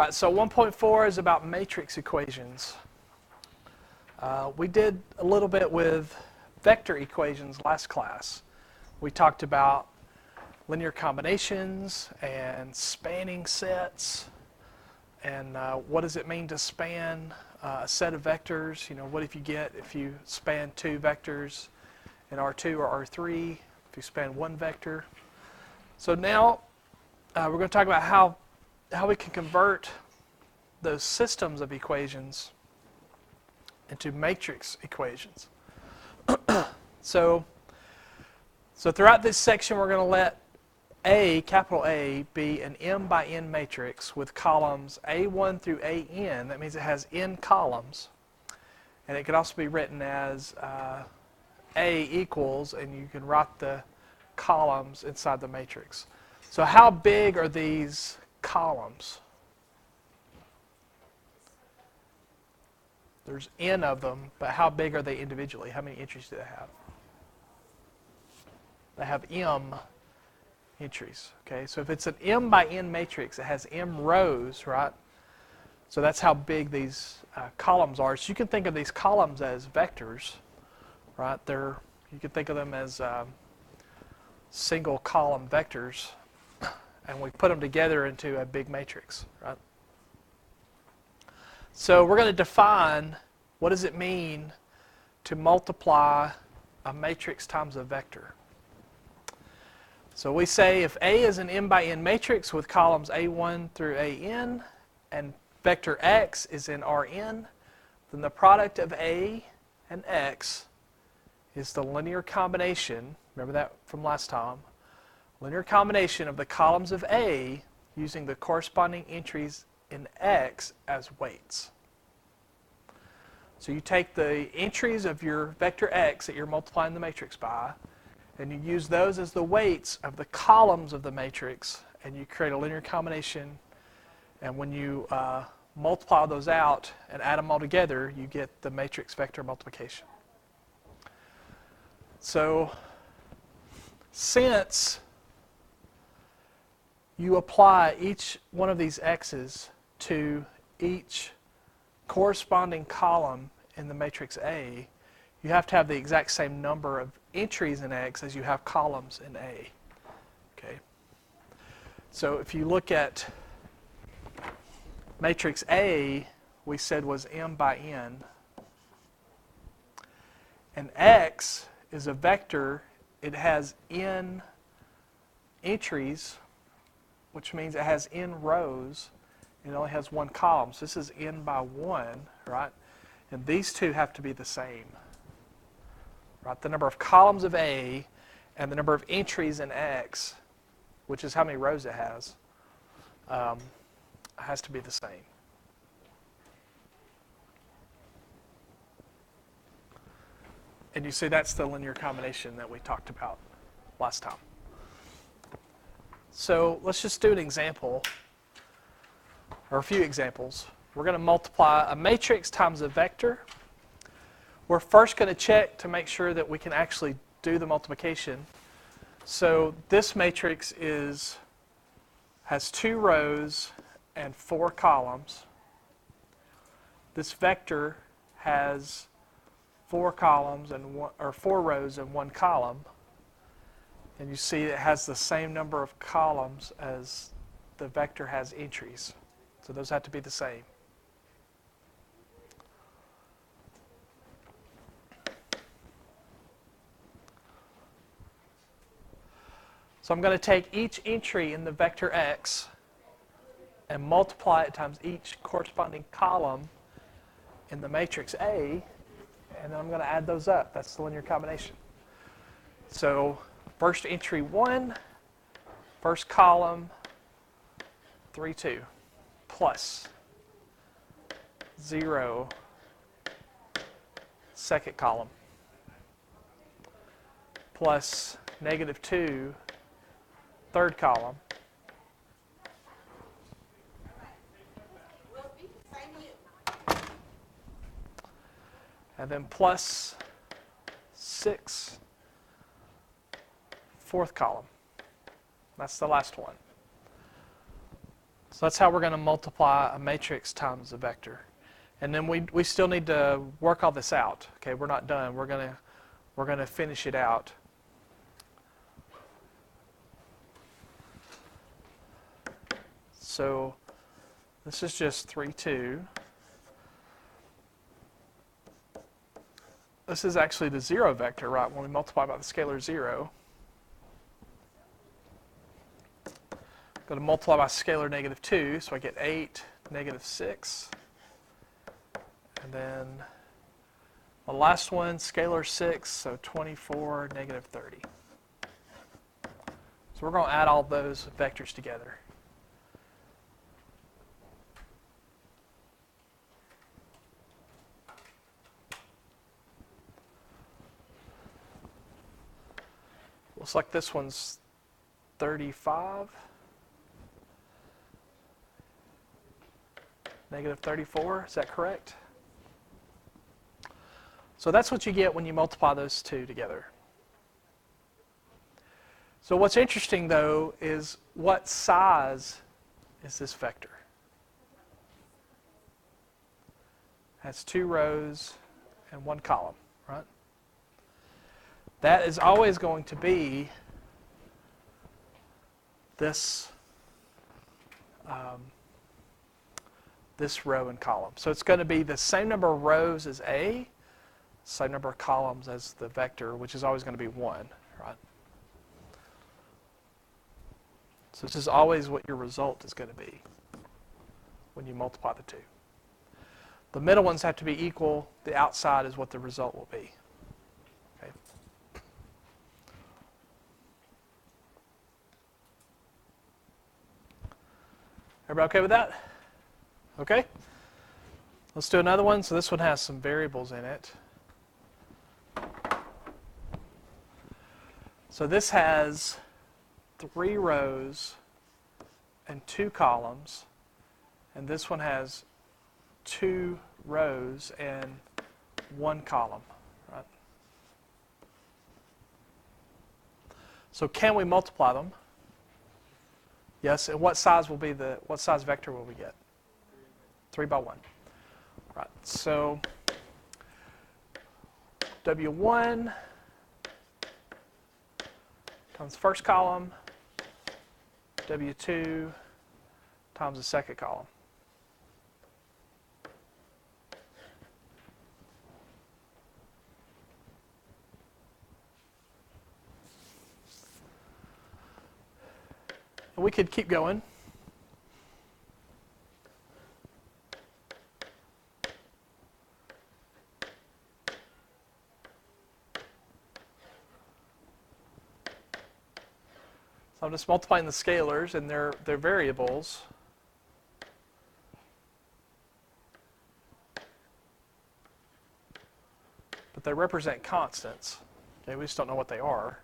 All right, so 1.4 is about matrix equations. We did a little bit with vector equations last class. We talked about linear combinations and spanning sets, and what does it mean to span a set of vectors. You know, what if you get if you span two vectors in R2 or R3, if you span one vector. So now we're going to talk about how we can convert those systems of equations into matrix equations. So throughout this section, we're going to let A, capital A, be an m by n matrix with columns A1 through AN. That means it has n columns. And it could also be written as A equals, and you can write the columns inside the matrix. So how big are these columns? There's n of them, but how big are they individually? How many entries do they have? They have m entries. Okay, so if it's an m by n matrix, it has m rows, right? So that's how big these columns are. So you can think of these columns as vectors, right? You can think of them as single column vectors, and we put them together into a big matrix, right? So we're going to define what does it mean to multiply a matrix times a vector. So we say if A is an m by n matrix with columns A1 through AN and vector x is in Rn, then the product of A and x is the linear combination, remember that from last time, linear combination of the columns of A using the corresponding entries in x as weights. So you take the entries of your vector x that you're multiplying the matrix by, and you use those as the weights of the columns of the matrix, and you create a linear combination, and when you multiply those out and add them all together, you get the matrix vector multiplication. So since you apply each one of these x's to each corresponding column in the matrix A, you have to have the exact same number of entries in X as you have columns in A. Okay. So if you look at matrix A, we said was m by n, and X is a vector. It has n entries, which means it has n rows, and it only has one column. So this is n by 1, right? And these two have to be the same. Right? The number of columns of A and the number of entries in X, which is how many rows it has to be the same. And you see that's the linear combination that we talked about last time. So let's just do an example, or a few examples. We're going to multiply a matrix times a vector. We're first going to check to make sure that we can actually do the multiplication. So this matrix has 2 rows and 4 columns. This vector has 4 columns and 4 rows and 1 column. And you see it has the same number of columns as the vector has entries. So those have to be the same. So I'm going to take each entry in the vector x and multiply it times each corresponding column in the matrix A, and then I'm going to add those up. That's the linear combination. So first entry 1, first column 3, 2, plus 0, second column, plus -2, third column, and then plus 6, fourth column. That's the last one. So that's how we're going to multiply a matrix times a vector. And then we still need to work all this out. Okay, we're not done. We're going to finish it out. So this is just 3, 2. This is actually the 0 vector, right? When we multiply by the scalar 0. Going to multiply by scalar -2, so I get 8, -6. And then the last one, scalar 6, so 24, -30. So we're going to add all those vectors together. Looks like this one's 35, -34, is that correct? So that's what you get when you multiply those two together. So what's interesting though is what size is this vector? It has 2 rows and 1 column, right? That is always going to be this this row and column. So it's going to be the same number of rows as A, same number of columns as the vector, which is always going to be 1, right? So this is always what your result is going to be when you multiply the two. The middle ones have to be equal. The outside is what the result will be. Okay. Everybody okay with that? Okay. Let's do another one. So this one has some variables in it. So this has 3 rows and 2 columns, and this one has 2 rows and 1 column, right? So can we multiply them? Yes. And what size vector will we get? 3 by 1. Right. So W1 times the first column, W2 times the second column. And we could keep going. So I'm just multiplying the scalars and their variables. But they represent constants. Okay, we just don't know what they are.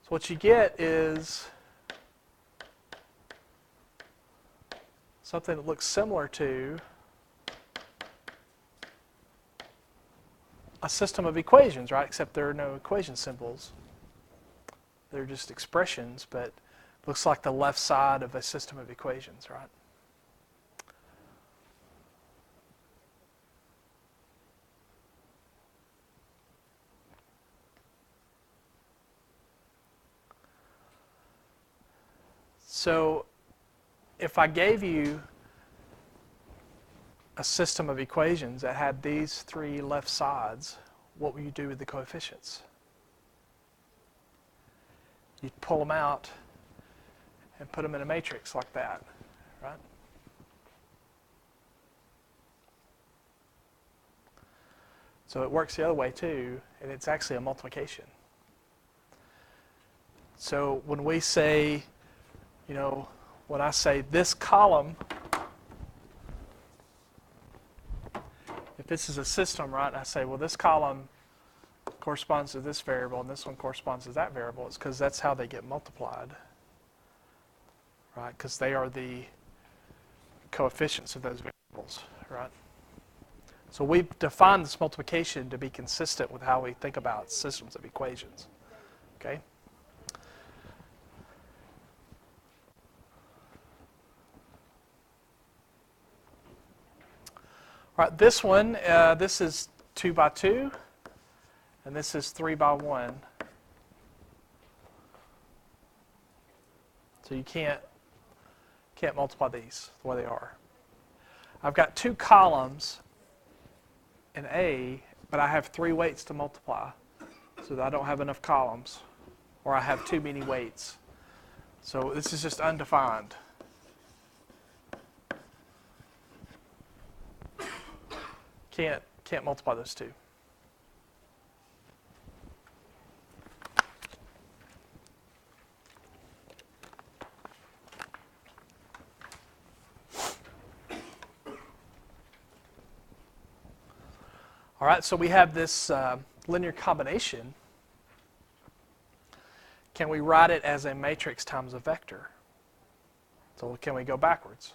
So what you get is something that looks similar to a system of equations, right? Except there are no equation symbols. They're just expressions, but it looks like the left side of a system of equations, right? So if I gave you a system of equations that had these 3 left sides, what would you do with the coefficients? You'd pull them out and put them in a matrix like that, right? So it works the other way too, and it's actually a multiplication. So when we say, when I say this column, if this is a system, right, and I say, well, this column corresponds to this variable and this one corresponds to that variable, it's because that's how they get multiplied, right? Because they are the coefficients of those variables, right? So we've defined this multiplication to be consistent with how we think about systems of equations, okay? All right, this one, this is 2 by 2, and this is 3 by 1. So you can't multiply these the way they are. I've got 2 columns in A, but I have 3 weights to multiply, so that I don't have enough columns, or I have too many weights. So this is just undefined. Can't multiply those 2. All right, so we have this linear combination. Can we write it as a matrix times a vector? So can we go backwards?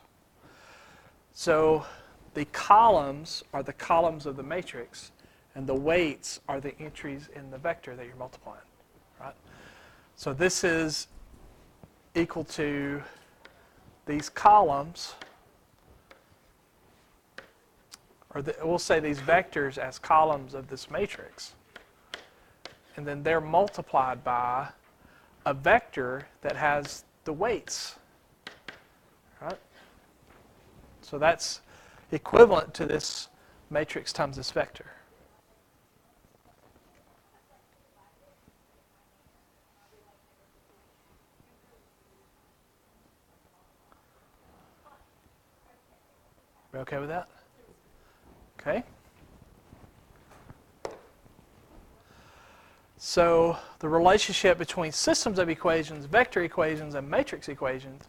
So the columns are the columns of the matrix, and the weights are the entries in the vector that you're multiplying, right? So this is equal to these columns, or we'll say these vectors as columns of this matrix, and then they're multiplied by a vector that has the weights, right? So that's equivalent to this matrix times this vector. We okay with that? Okay. So the relationship between systems of equations, vector equations, and matrix equations,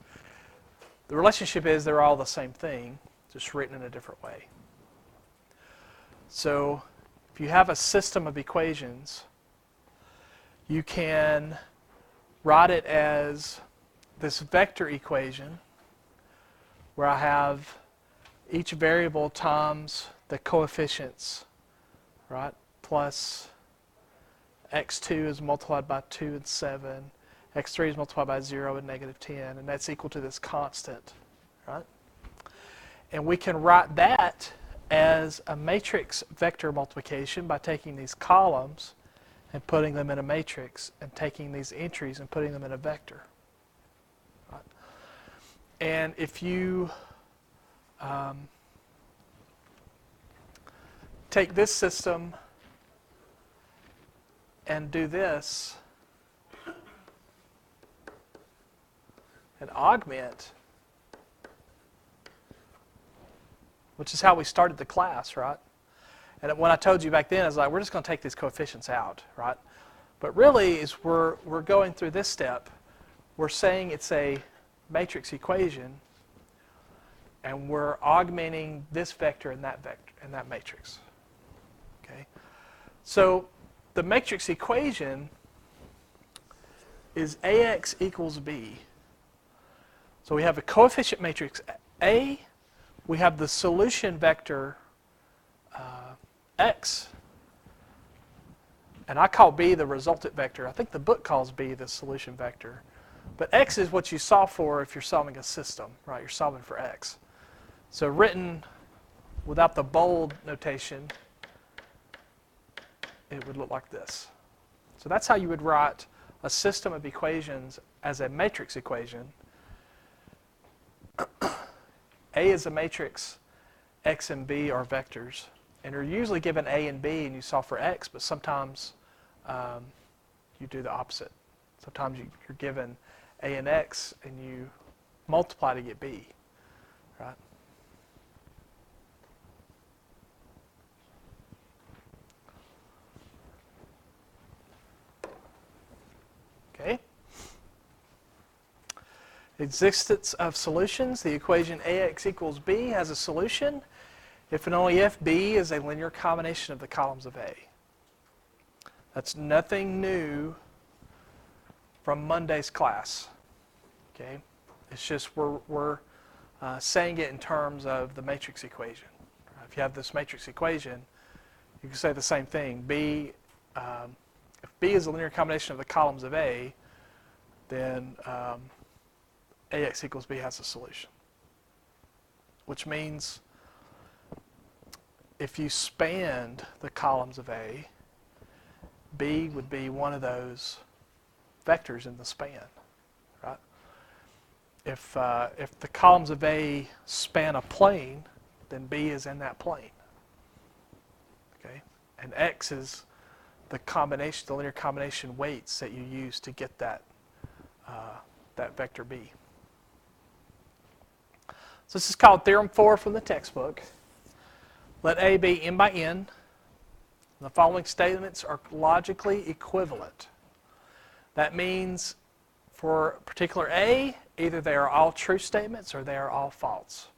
the relationship is they're all the same thing, just written in a different way. So if you have a system of equations, you can write it as this vector equation where I have each variable times the coefficients, right? Plus x2 is multiplied by 2 and 7. x3 is multiplied by 0 and -10, and that's equal to this constant, right? And we can write that as a matrix vector multiplication by taking these columns and putting them in a matrix, and taking these entries and putting them in a vector. Right? And if you take this system and do this and augment, which is how we started the class, right? And when I told you back then, I was like, we're just going to take these coefficients out, right? But really, as we're going through this step, we're saying it's a matrix equation, and we're augmenting this vector and that vector and that matrix. Okay, so the matrix equation is AX equals B. So we have a coefficient matrix A, we have the solution vector X, and I call B the resultant vector. I think the book calls B the solution vector. But X is what you solve for if you're solving a system, right? You're solving for X. So written without the bold notation, it would look like this. So that's how you would write a system of equations as a matrix equation. A is a matrix, X and B are vectors. And you're usually given A and B and you solve for X, but sometimes you do the opposite. Sometimes you're given A and X and you multiply to get B, right? Okay. Existence of solutions. The equation AX equals B has a solution if and only if B is a linear combination of the columns of A. That's nothing new from Monday's class. Okay, it's just we're saying it in terms of the matrix equation, if you have this matrix equation, you can say the same thing. If B is a linear combination of the columns of A, then AX equals B has a solution. Which means if you spanned the columns of A, B would be one of those vectors in the span, right? If the columns of A span a plane, then B is in that plane. Okay, and X is the combination, the linear combination weights that you use to get that that vector B. So this is called Theorem 4 from the textbook. Let A be n by n. The following statements are logically equivalent. That means for particular A, either they are all true statements or they are all false.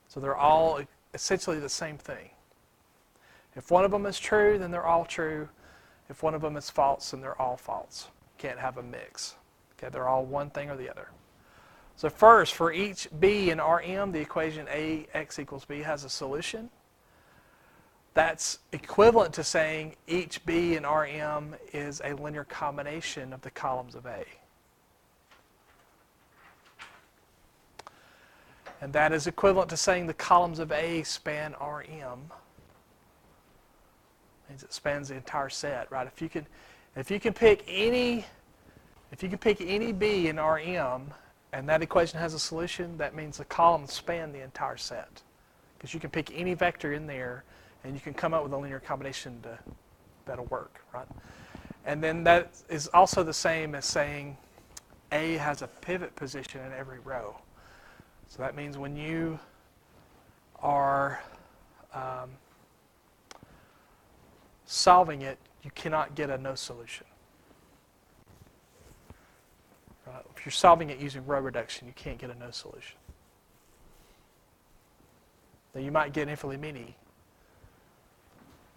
So they're all essentially the same thing. If one of them is true, then they're all true. If one of them is false, then they're all false. Can't have a mix. Okay, they're all one thing or the other. So first, for each B in Rm, the equation AX equals B has a solution. That's equivalent to saying each B in Rm is a linear combination of the columns of A. And that is equivalent to saying the columns of A span Rm. Means it spans the entire set, right? If you can pick any B in Rm and that equation has a solution, that means the columns span the entire set. Because you can pick any vector in there and you can come up with a linear combination that'll work, right? And then that is also the same as saying A has a pivot position in every row. So that means when you are solving it, you cannot get a no solution. Right? If you're solving it using row reduction, you can't get a no solution. Now you might get infinitely many.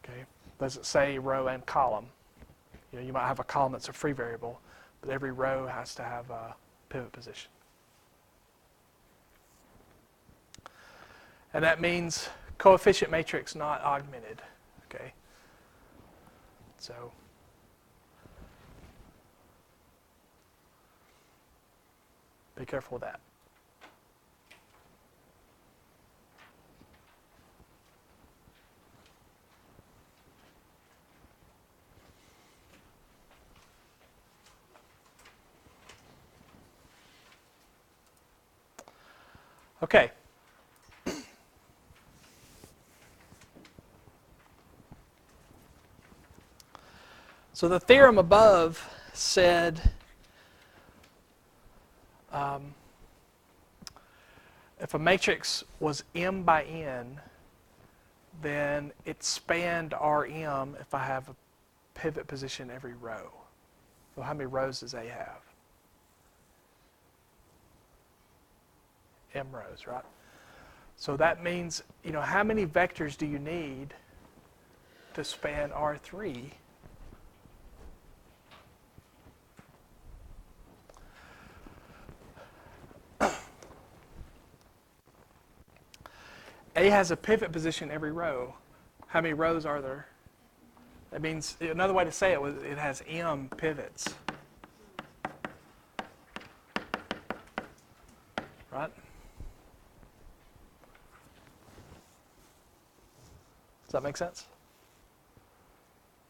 Okay, does it say row and column? You might have a column that's a free variable, but every row has to have a pivot position. And that means coefficient matrix not augmented. Okay. So be careful with that. Okay. So the theorem above said if a matrix was m by n, then it spanned Rm if I have a pivot position every row. So how many rows does A have? M rows, right? So that means, how many vectors do you need to span R3? A has a pivot position every row. How many rows are there? That means, another way to say it was it has m pivots. Right? Does that make sense?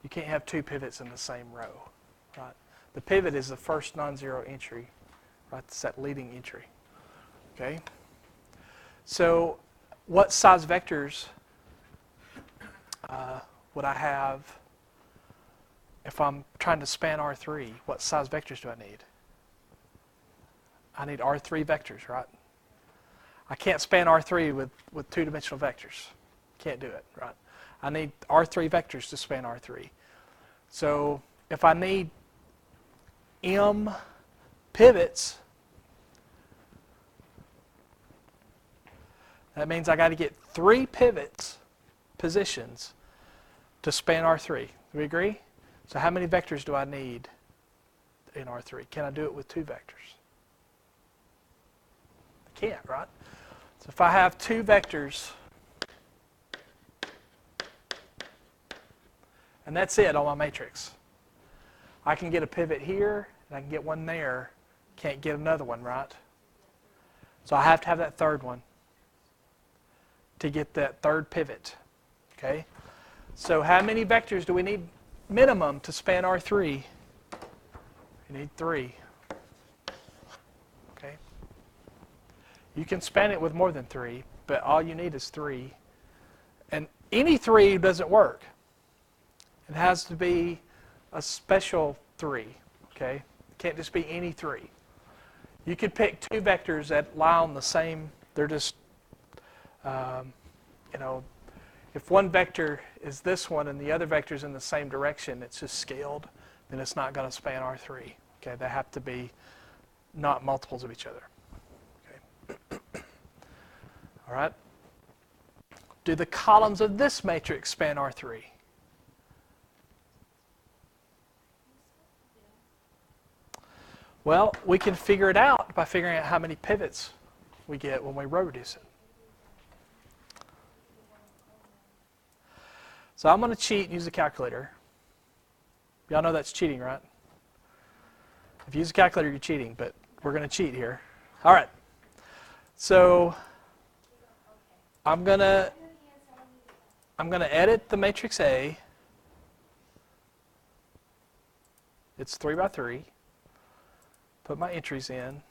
You can't have two pivots in the same row. Right? The pivot is the first non-zero entry. Right? It's that leading entry. Okay? So what size vectors would I have if I'm trying to span R3? What size vectors do I need? I need R3 vectors, right? I can't span R3 with two-dimensional vectors. Can't do it, right? I need R3 vectors to span R3. So if I need m pivots, that means I got to get 3 pivots positions to span R3. Do we agree? So how many vectors do I need in R3? Can I do it with 2 vectors? I can't, right? So if I have 2 vectors And that's it on my matrix. I can get a pivot here, and I can get one there. Can't get another one, right? So I have to have that third one to get that third pivot. Okay? So how many vectors do we need minimum to span R3? You need 3. Okay? You can span it with more than 3, but all you need is 3. And any 3 doesn't work. It has to be a special 3. Okay? It can't just be any 3. You could pick 2 vectors that lie on the same, they're just, if one vector is this one and the other vector is in the same direction, it's just scaled, then it's not going to span R3. Okay? They have to be not multiples of each other. Okay? All right? Do the columns of this matrix span R3? Well, we can figure it out by figuring out how many pivots we get when we row reduce it. So I'm going to cheat and use a calculator. Y'all know that's cheating, right? If you use a calculator, you're cheating, but we're going to cheat here. All right. So I'm going to edit the matrix A. It's 3 by 3. Put my entries in.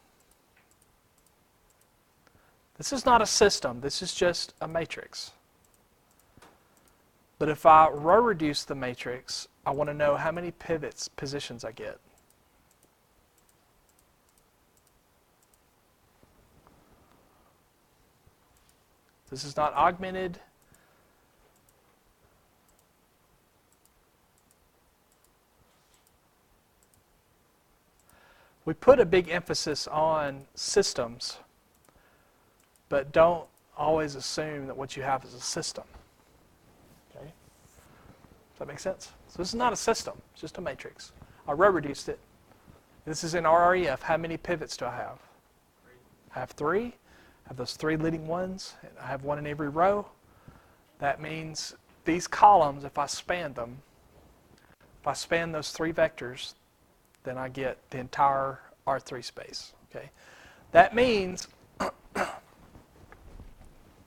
This is not a system. This is just a matrix. But if I row reduce the matrix, I want to know how many positions I get. This is not augmented. We put a big emphasis on systems, but don't always assume that what you have is a system. Okay? Does that make sense? So this is not a system, it's just a matrix. I row reduced it. This is in RREF. How many pivots do I have? 3. I have 3. I have those 3 leading ones. And I have one in every row. That means these columns, if I span them, if I span those 3 vectors, then I get the entire R3 space. Okay, that means,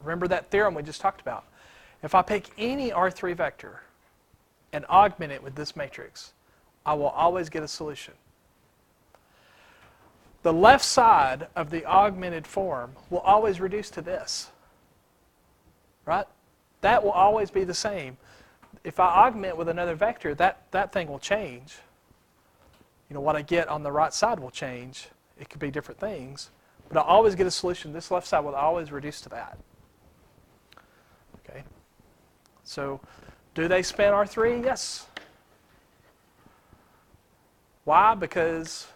remember that theorem we just talked about. If I pick any R3 vector and augment it with this matrix, I will always get a solution. The left side of the augmented form will always reduce to this. Right? That will always be the same. If I augment with another vector, that thing will change. What I get on the right side will change. It could be different things. But I'll always get a solution. This left side will always reduce to that. Okay. So, do they span R3? Yes. Why? Because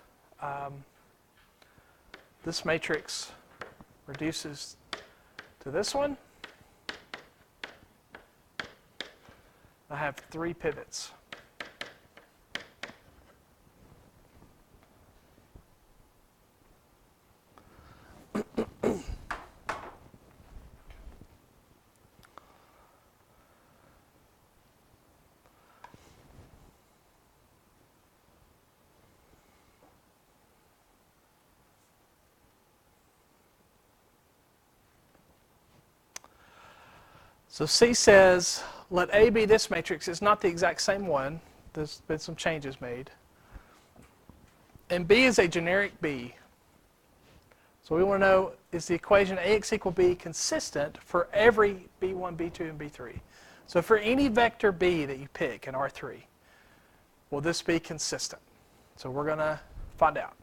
this matrix reduces to this one. I have 3 pivots. So C says, let A be this matrix. It's not the exact same one. There's been some changes made. And B is a generic B. So we want to know, is the equation AX equal B consistent for every B1, B2, and B3? So for any vector B that you pick in R3, will this be consistent? So we're going to find out.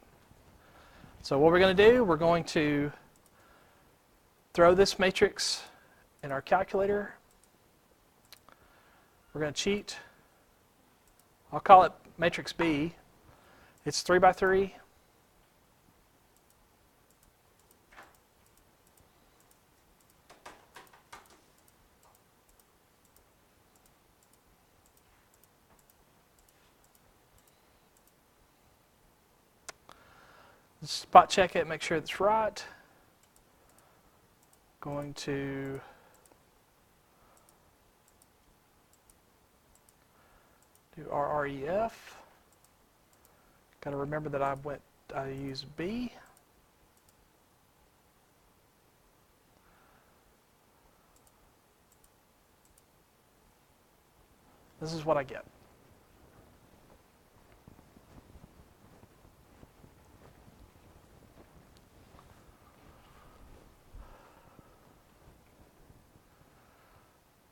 So what we're going to do, we're going to throw this matrix in our calculator. We're going to cheat. I'll call it matrix B. It's 3 by 3. Spot check it, make sure it's right. Going to Do RREF. Got to remember that I use B. This is what I get.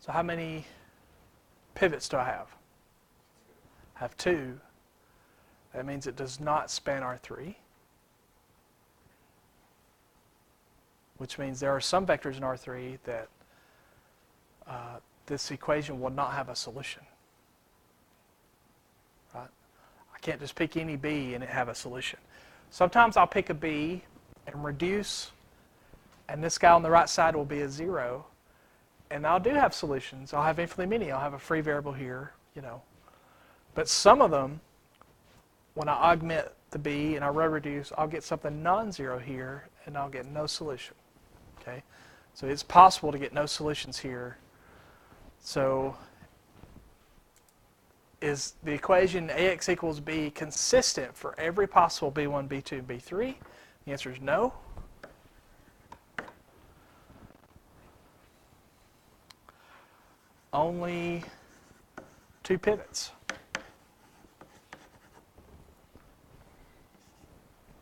So how many pivots do I have? I have 2. That means it does not span R3, which means there are some vectors in R3 that this equation will not have a solution. Right? I can't just pick any B and it have a solution. Sometimes I'll pick a B and reduce, and this guy on the right side will be a 0, and I'll do have solutions. I'll have infinitely many. I'll have a free variable here, But some of them, when I augment the B and I row reduce, I'll get something non-zero here, and I'll get no solution. Okay, so it's possible to get no solutions here. So is the equation AX equals B consistent for every possible B1, B2, and B3? The answer is no. Only 2 pivots.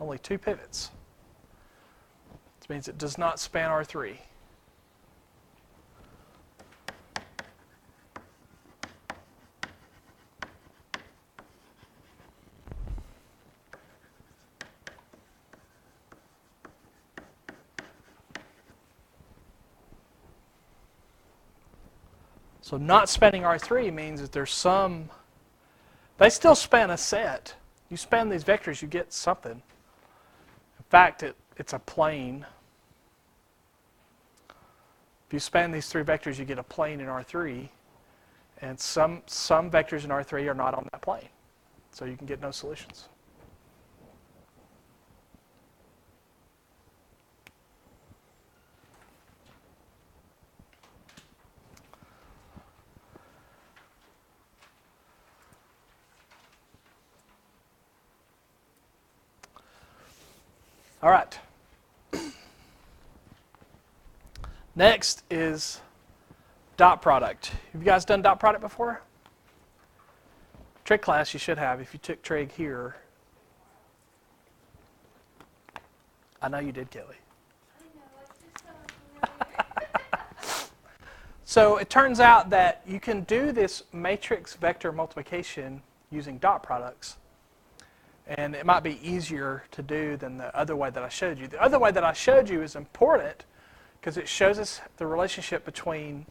Only 2 pivots. Which means it does not span R3. So not spanning R3 means that there's some, they still span a set. You span these vectors, you get something. In fact, it's a plane. If you span these 3 vectors, you get a plane in R3. And some vectors in R3 are not on that plane. So you can get no solutions. All right. Next is dot product. Have you guys done dot product before? Trig class you should have if you took trig here. I know you did, Kelly. So it turns out that you can do this matrix vector multiplication using dot products. And it might be easier to do than the other way that I showed you. The other way that I showed you is important because it shows us the relationship between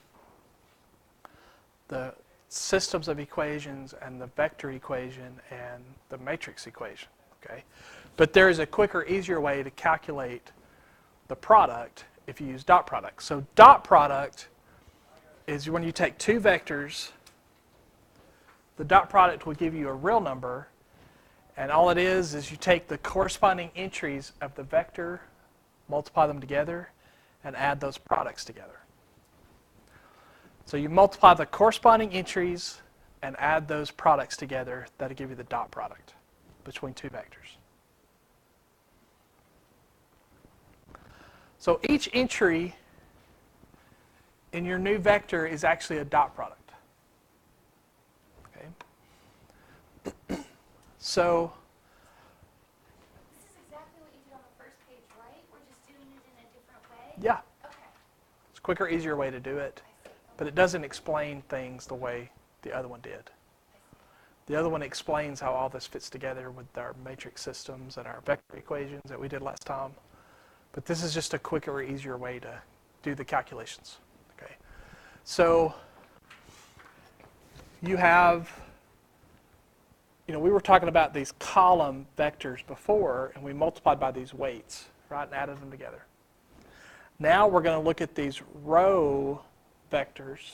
the systems of equations and the vector equation and the matrix equation. Okay? But there is a quicker, easier way to calculate the product if you use dot product. So dot product is when you take 2 vectors, the dot product will give you a real number. And all it is you take the corresponding entries of the vector, multiply them together, and add those products together. So you multiply the corresponding entries and add those products together. That'll give you the dot product between 2 vectors. So each entry in your new vector is actually a dot product. Okay. So this is exactly what you did on the first page, right? We're just doing it in a different way? Yeah. Okay. It's a quicker, easier way to do it. But it doesn't explain things the way the other one did. The other one explains how all this fits together with our matrix systems and our vector equations that we did last time. But this is just a quicker, easier way to do the calculations. Okay. So you have, we were talking about these column vectors before, and we multiplied by these weights, right, and added them together. Now we're going to look at these row vectors.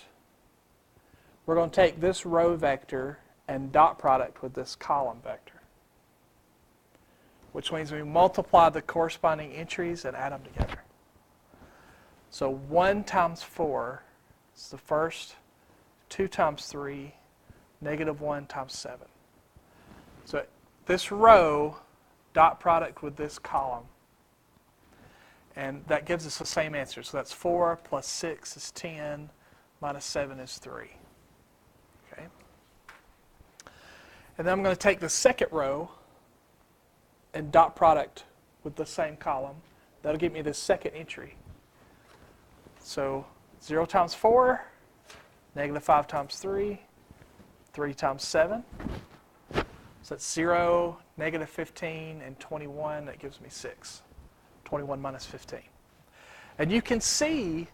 We're going to take this row vector and dot product with this column vector, which means we multiply the corresponding entries and add them together. So 1 times 4 is the first, 2 times 3, negative 1 times 7. So this row, dot product with this column. And that gives us the same answer. So that's 4 plus 6 is 10, minus 7 is 3. Okay. And then I'm going to take the second row and dot product with the same column. That'll give me the second entry. So 0 times 4, negative 5 times 3, 3 times 7. So that's 0, negative 15, and 21. That gives me 6. 21 minus 15. And you can see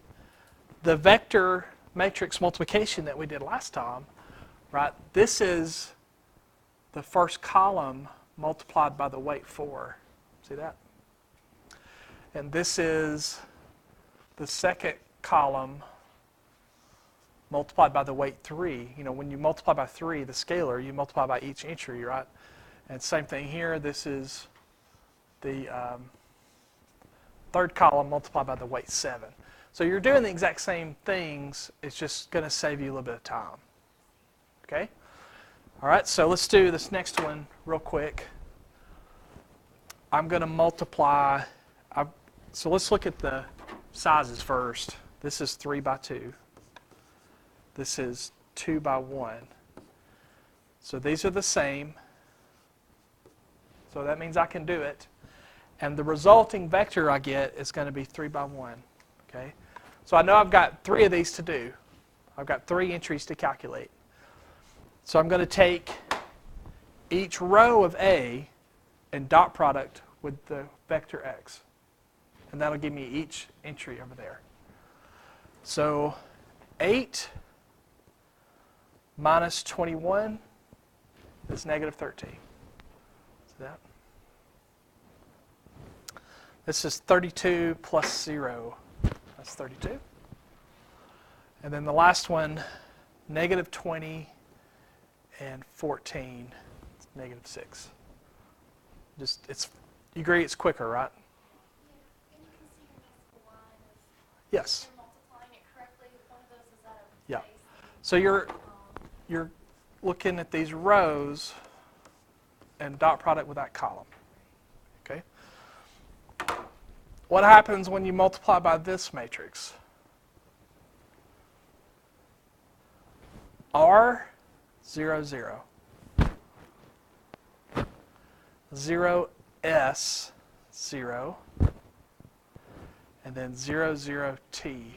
the vector matrix multiplication that we did last time, right? This is the first column multiplied by the weight 4. See that? And this is the second column multiplied by the weight 3. You know, when you multiply by 3, the scalar, you multiply by each entry, right? And same thing here. This is the third column multiplied by the weight 7. So you're doing the exact same things. It's just going to save you a little bit of time. Okay? All right, so let's do this next one real quick. I'm going to multiply. So let's look at the sizes first. This is 3 by 2. This is 2 by 1. So these are the same. So that means I can do it. And the resulting vector I get is going to be 3 by 1. Okay? So I know I've got 3 of these to do. I've got 3 entries to calculate. So I'm going to take each row of A and dot product with the vector x. And that'll give me each entry over there. So 8 minus 21 is negative 13. See that? This is 32 plus 0. That's 32. And then the last one, negative 20 and 14, it's negative 6. Just, you agree it's quicker, right? Yeah, and you can see the next line of Yes. you're multiplying it correctly. One of those is out of Yeah. place. So you're looking at these rows and dot product with that column. Okay? What happens when you multiply by this matrix? R, 0, 0. 0, S, 0. And then 0, 0, T.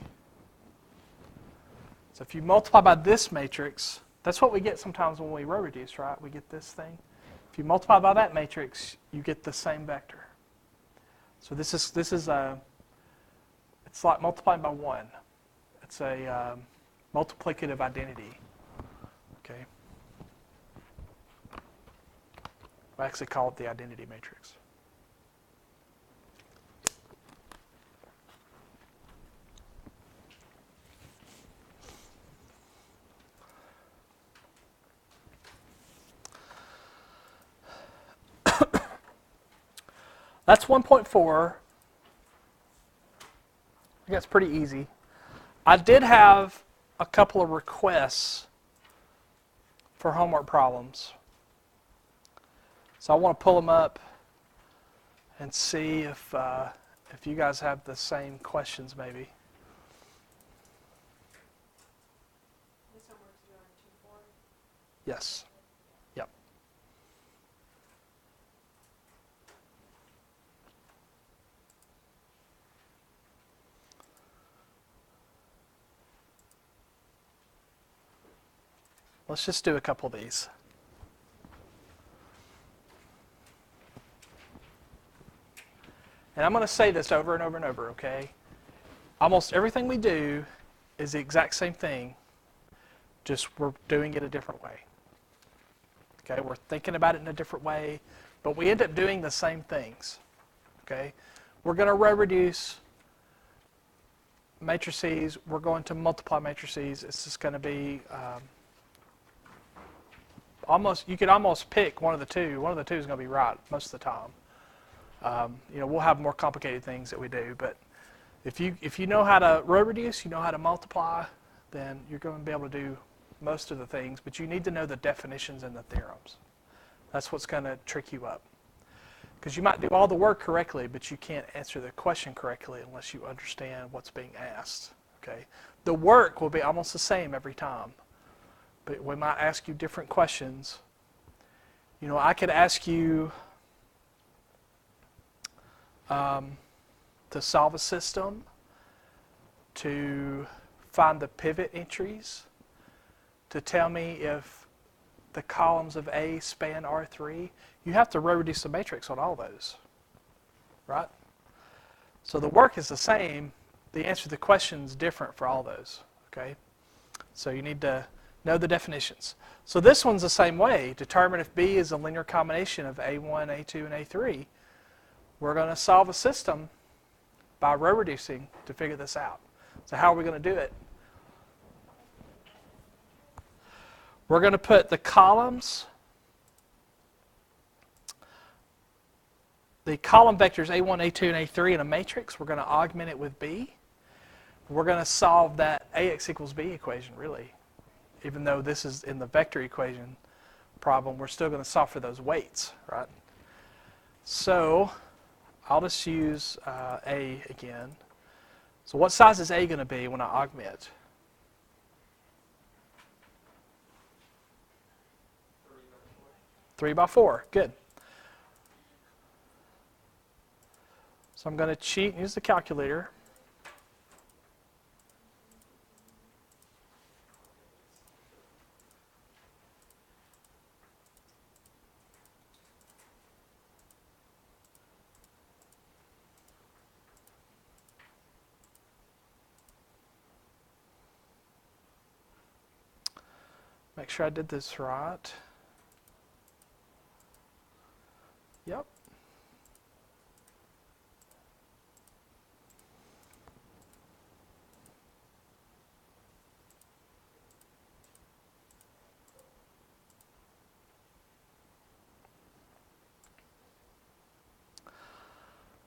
So if you multiply by this matrix, that's what we get sometimes when we row reduce, right? We get this thing. If you multiply by that matrix, you get the same vector. So this is a, it's like multiplying by 1. It's a multiplicative identity. Okay. We actually call it the identity matrix. That's 1.4. I guess pretty easy. I did have a couple of requests for homework problems. So I want to pull them up and see if you guys have the same questions maybe. This homework's due on 2-4. Yes. Yep. Let's just do a couple of these. And I'm going to say this over and over and over, okay? Almost everything we do is the exact same thing, just we're doing it a different way. Okay, we're thinking about it in a different way, but we end up doing the same things. Okay, we're going to row reduce matrices. We're going to multiply matrices. It's just going to be you could almost pick one of the two. One of the two is going to be right most of the time. We'll have more complicated things that we do, but if you know how to row reduce, you know how to multiply, then you're going to be able to do most of the things, but you need to know the definitions and the theorems. That's what's going to trick you up. Because you might do all the work correctly, but you can't answer the question correctly unless you understand what's being asked. Okay? The work will be almost the same every time, but we might ask you different questions. You know, I could ask you to solve a system, to find the pivot entries, to tell me if the columns of A span R3. You have to row reduce the matrix on all those, right? So the work is the same. The answer to the question is different for all those, okay? So you need to know the definitions. So this one's the same way. Determine if B is a linear combination of A1, A2, and A3. We're going to solve a system by row reducing to figure this out. So how are we going to do it? We're going to put the columns, the column vectors A1, A2, and A3 in a matrix. We're going to augment it with B. We're going to solve that AX equals B equation, really. Even though this is in the vector equation problem, we're still going to solve for those weights, right? So I'll just use A again. So what size is A going to be when I augment? 3 by 4. Good. So I'm going to cheat and use the calculator. Make sure I did this right. Yep.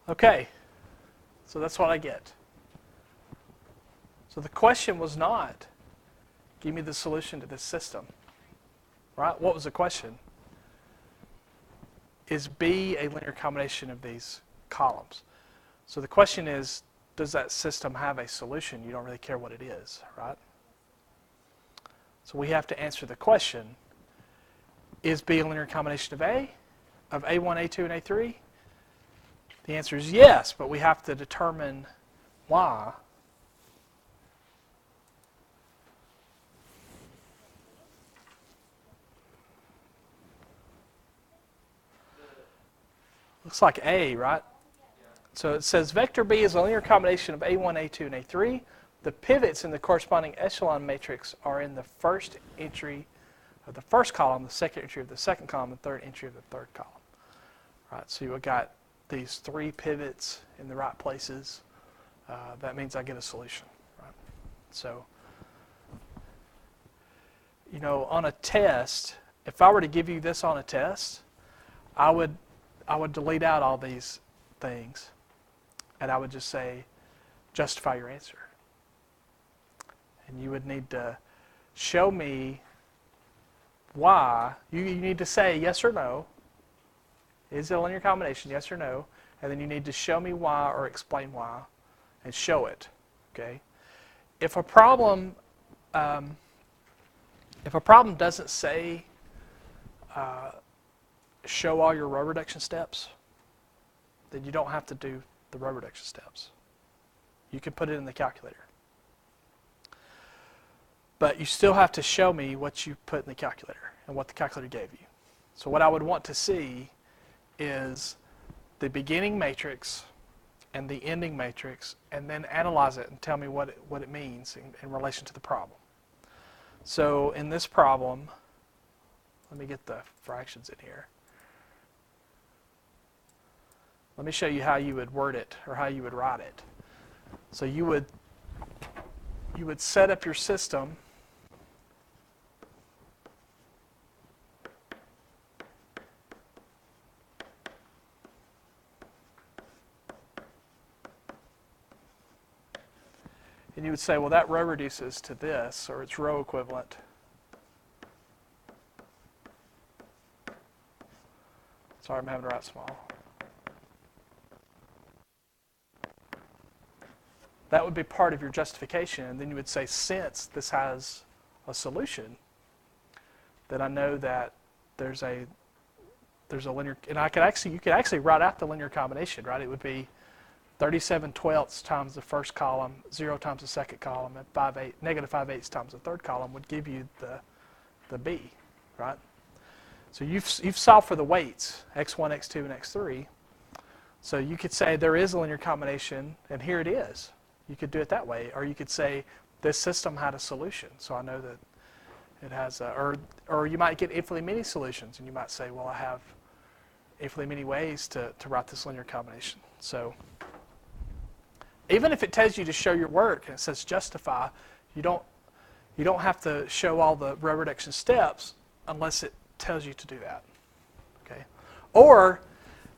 Okay, so that's what I get. So the question was not, give me the solution to this system, right? What was the question? Is B a linear combination of these columns? So the question is, does that system have a solution? You don't really care what it is, right? So we have to answer the question, is B a linear combination of A, of A1, A2, and A3? The answer is yes, but we have to determine why. Looks like A, right? So it says vector B is a linear combination of A1, A2, and A3. The pivots in the corresponding echelon matrix are in the first entry of the first column, the second entry of the second column, the third entry of the third column. Right, so you've got these 3 pivots in the right places. That means I get a solution. Right? So, you know, on a test, if I were to give you this on a test, I would delete out all these things, and I would just say, justify your answer. And you would need to show me why. You need to say yes or no. Is it a linear combination, yes or no? And then you need to show me why or explain why, and show it. Okay. If a problem doesn't say show all your row reduction steps, then you don't have to do the row reduction steps. You can put it in the calculator. But you still have to show me what you put in the calculator and what the calculator gave you. So what I would want to see is the beginning matrix and the ending matrix, and then analyze it and tell me what it means in relation to the problem. So in this problem, let me get the fractions in here. Let me show you how you would word it, or how you would write it. So you would set up your system . And you would say, well, that row reduces to this, or its row equivalent Sorry, I'm having to write small. That would be part of your justification. And then you would say, since this has a solution, then I know that there's a linear, and you could actually write out the linear combination, right? It would be 37/12 times the first column, 0 times the second column, and negative 5/8 times the third column would give you the B, right? So you've solved for the weights, x1, x2, and x3. So you could say there is a linear combination, and here it is. You could do it that way, or you could say this system had a solution, so I know that it has or you might get infinitely many solutions, and you might say, well, I have infinitely many ways to write this linear combination. So even if it tells you to show your work and it says justify, you don't have to show all the row reduction steps unless it tells you to do that. Okay? Or,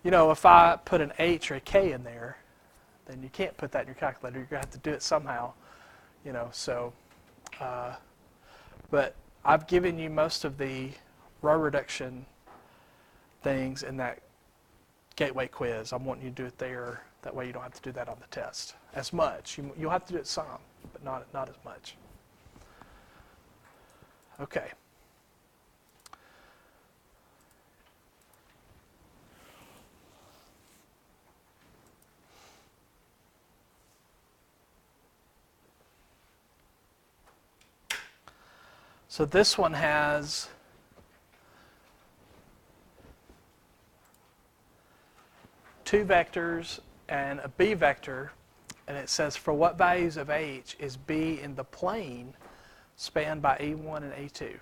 if I put an H or a K in there, then you can't put that in your calculator. You're going to have to do it somehow. But I've given you most of the row reduction things in that gateway quiz. I'm wanting you to do it there. That way you don't have to do that on the test as much. You'll have to do it some, but not as much. Okay. So this one has two vectors and a B vector, and it says for what values of H is B in the plane spanned by A1 and A2.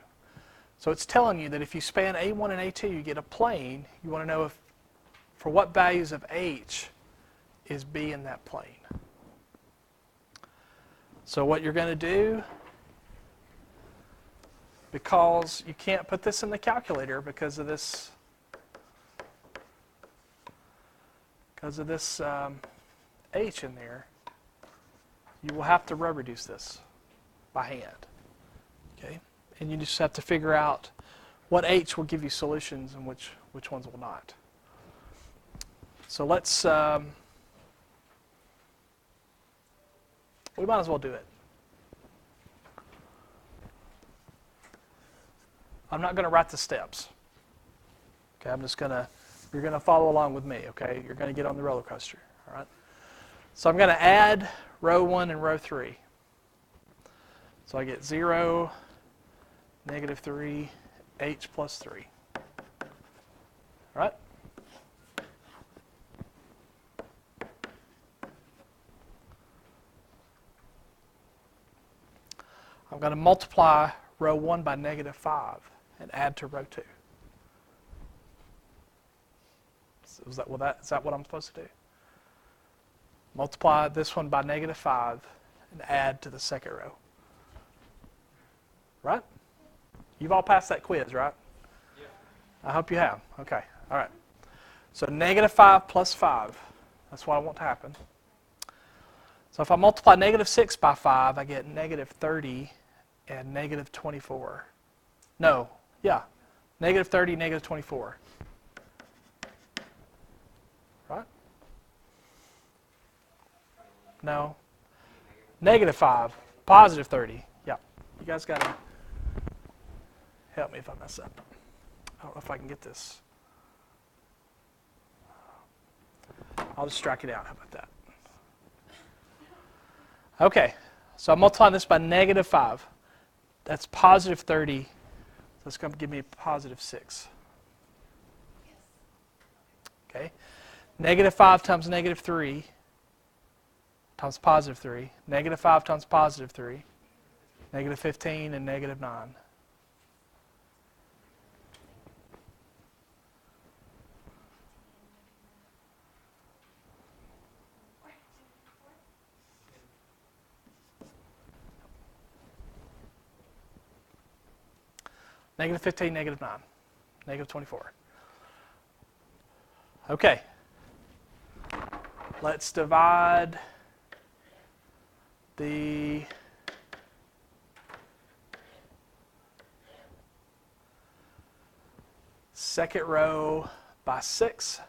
So it's telling you that if you span A1 and A2, you get a plane. You want to know for what values of H is B in that plane. So what you're going to do, because you can't put this in the calculator because of this H in there, you will have to row reduce this by hand. Okay? And you just have to figure out what H will give you solutions and which ones will not. So let's, we might as well do it. I'm not going to write the steps. Okay, you're going to follow along with me, okay? You're going to get on the roller coaster, all right? So I'm going to add row 1 and row 3. So I get 0, negative 3, H plus 3. All right? I'm going to multiply row 1 by negative 5 and add to row 2. Is that what I'm supposed to do? Multiply this one by negative 5 and add to the second row. Right? You've all passed that quiz, right? Yeah. I hope you have. Okay. All right. So negative 5 plus 5. That's what I want to happen. So if I multiply negative 6 by 5, I get negative 30 and negative 24. No. Yeah. Negative 30, negative 24. Right? No. Negative 5. Positive 30. Yeah. You guys got to help me if I mess up. I don't know if I can get this. I'll just strike it out. How about that? Okay. So I'm multiplying this by negative 5. That's positive 30. So it's going to give me positive 6. Okay. Negative 5 times negative 3 times positive 3. Negative 5 times positive 3. Negative 15 and negative 9. Negative 15, negative 9. Negative 24. Okay. Let's divide the second row by 6.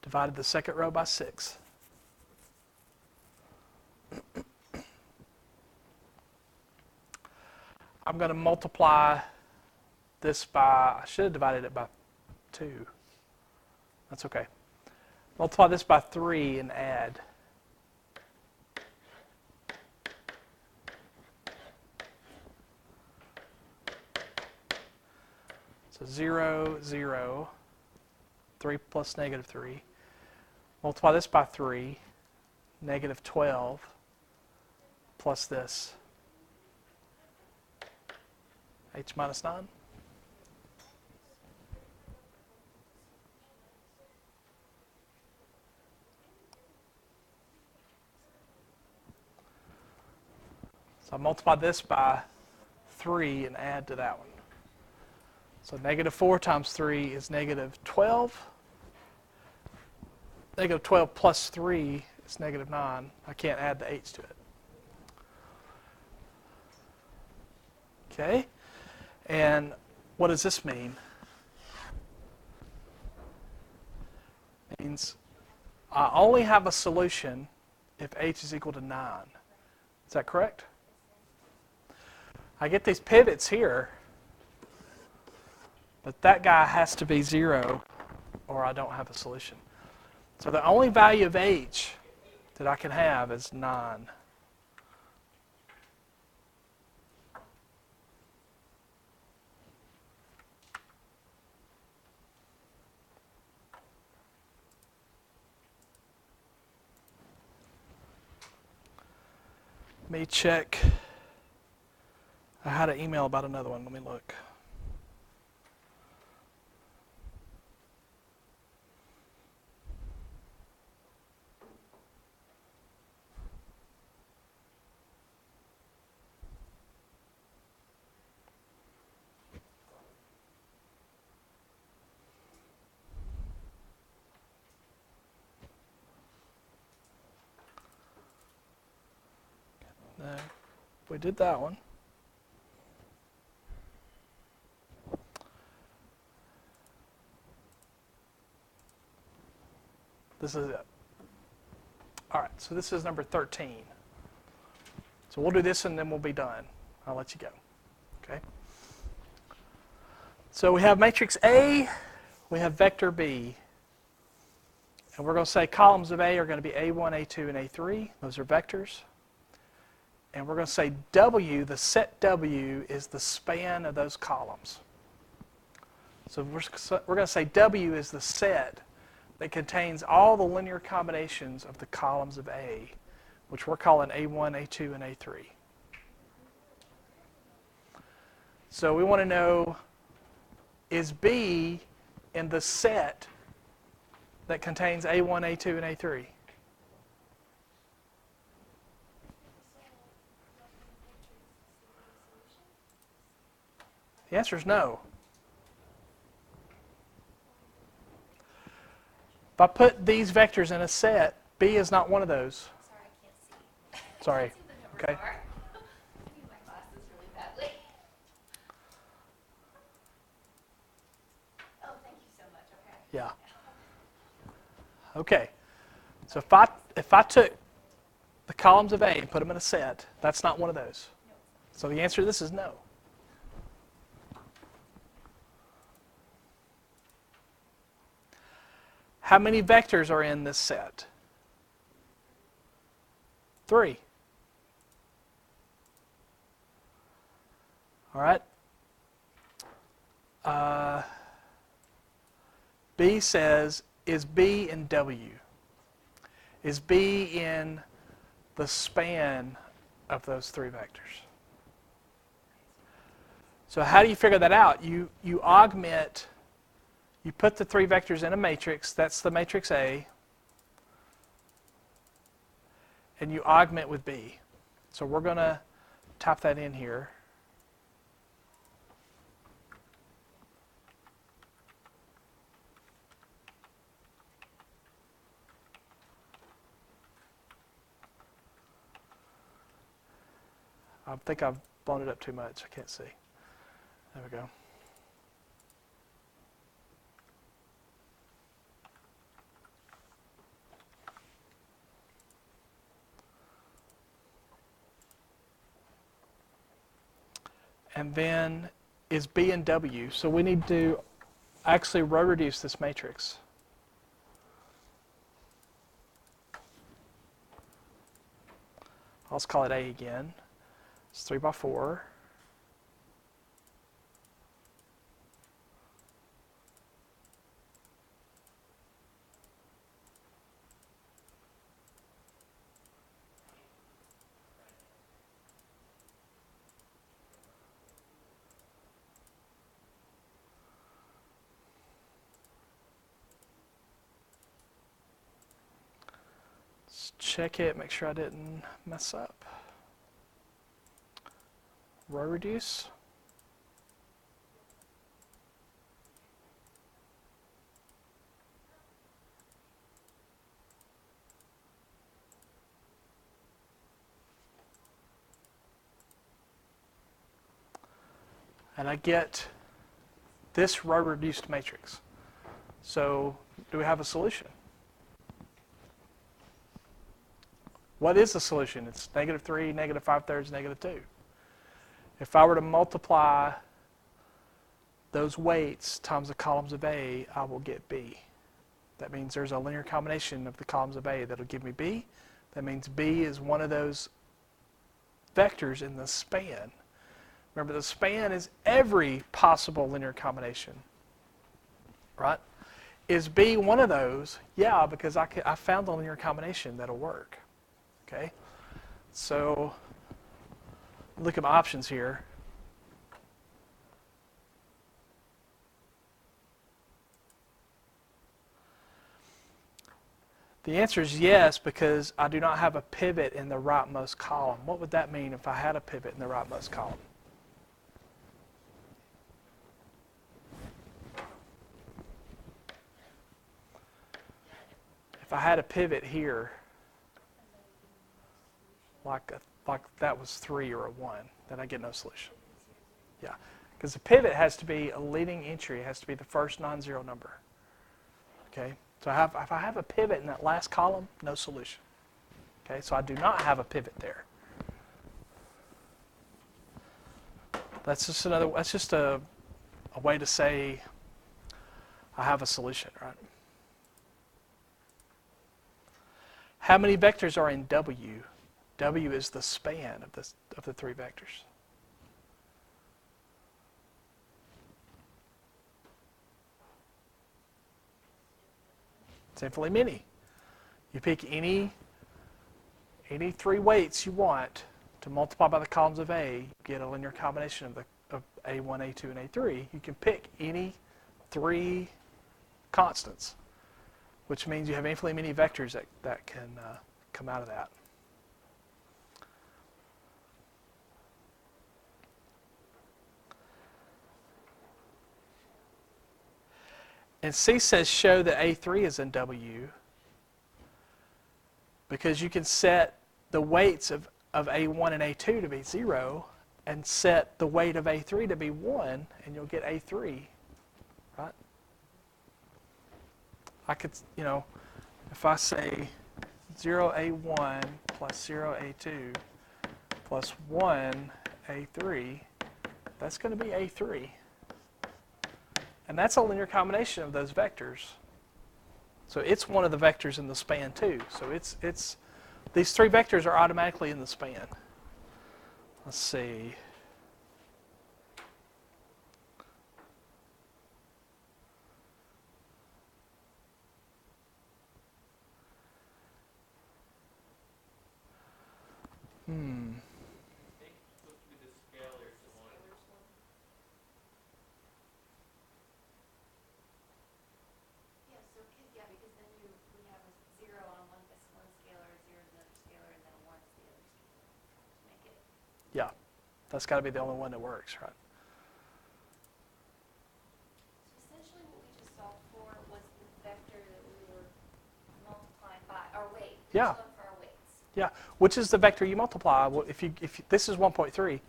Divided the second row by 6. I'm going to multiply this by, I should have divided it by 2. That's okay. Multiply this by 3 and add. So 0, 0, 3 plus negative 3. Multiply this by 3, negative 12, plus this, h minus 9. So I multiply this by 3 and add to that one. So negative 4 times 3 is negative 12. Negative 12 plus 3 is negative 9. I can't add the 8's to it. Okay? And what does this mean? It means I only have a solution if h is equal to 9. Is that correct? I get these pivots here, but that guy has to be 0 or I don't have a solution. So the only value of h that I can have is 9. Let me check. I had an email about another one. Let me look. No, we did that one. This is it. All right, so this is number 13. So we'll do this and then we'll be done. I'll let you go. Okay? So we have matrix A, we have vector B. And we're going to say columns of A are going to be A1, A2, and A3. Those are vectors. And we're going to say W, the set W, is the span of those columns. So we're going to say W is the set that contains all the linear combinations of the columns of A, which we're calling A1, A2, and A3. So we want to know, is B in the set that contains A1, A2, and A3? The answer is no. If I put these vectors in a set, B is not one of those. Sorry, I can't see. Sorry. I can't see what the Okay. numbers are. I need my glasses really badly. Oh, thank you so much. Okay. Yeah. Okay. So if I took the columns of A and put them in a set, that's not one of those. So the answer to this is no. How many vectors are in this set? 3. All right. B says, is B in W? Is B in the span of those 3 vectors? So how do you figure that out? You augment, you put the 3 vectors in a matrix, that's the matrix A, and you augment with B. So we're going to type that in here. I think I've blown it up too much. I can't see. There we go. And then is B and W. So we need to actually row reduce this matrix. Let's call it A again. It's 3 by 4. Let's check it, make sure I didn't mess up. Row reduce. And I get this row reduced matrix. So do we have a solution? What is the solution? It's -3, -5/3, -2. If I were to multiply those weights times the columns of A, I will get B. That means there's a linear combination of the columns of A that'll give me B. That means B is one of those vectors in the span. Remember, the span is every possible linear combination, right? Is B one of those? Yeah, because I found the linear combination that'll work. Okay, so look at my options here. The answer is yes, because I do not have a pivot in the rightmost column. What would that mean if I had a pivot in the rightmost column? If I had a pivot here, like that was 3 or a 1, then I get no solution. Yeah, because the pivot has to be a leading entry. It has to be the first non-zero number. Okay, so if I have a pivot in that last column, no solution. Okay, so I do not have a pivot there. That's just a way to say I have a solution, right? How many vectors are in W? W is the span of the 3 vectors. It's infinitely many. You pick any 3 weights you want to multiply by the columns of A, you get a linear combination of A1, A2, and A3. You can pick any 3 constants, which means you have infinitely many vectors that can come out of that. And C says show that A3 is in W, because you can set the weights of A1 and A2 to be 0 and set the weight of A3 to be 1, and you'll get A3, right? I could, if I say 0A1 plus 0A2 plus 1A3, that's going to be A3. And that's a linear combination of those vectors. So it's one of the vectors in the span too. So it's these 3 vectors are automatically in the span. Let's see. Because then we have a 0 on one scalar, a 0 is another scalar, and then a 1 is the other scalar to make it. Yeah, that's got to be the only one that works, right? So essentially what we just solved for was the vector that we were multiplying by our weight. Yeah. For our weights. Yeah, which is the vector you multiply. Well, if this is 1.3,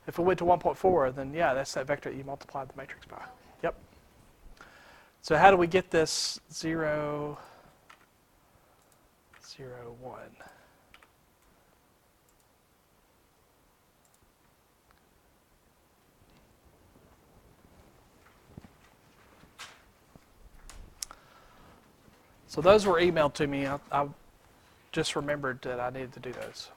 if it went to 1.4, then yeah, that's that vector that you multiplied the matrix by. Okay. Yep. So how do we get this 0, 0, 1? So those were emailed to me. I just remembered that I needed to do those.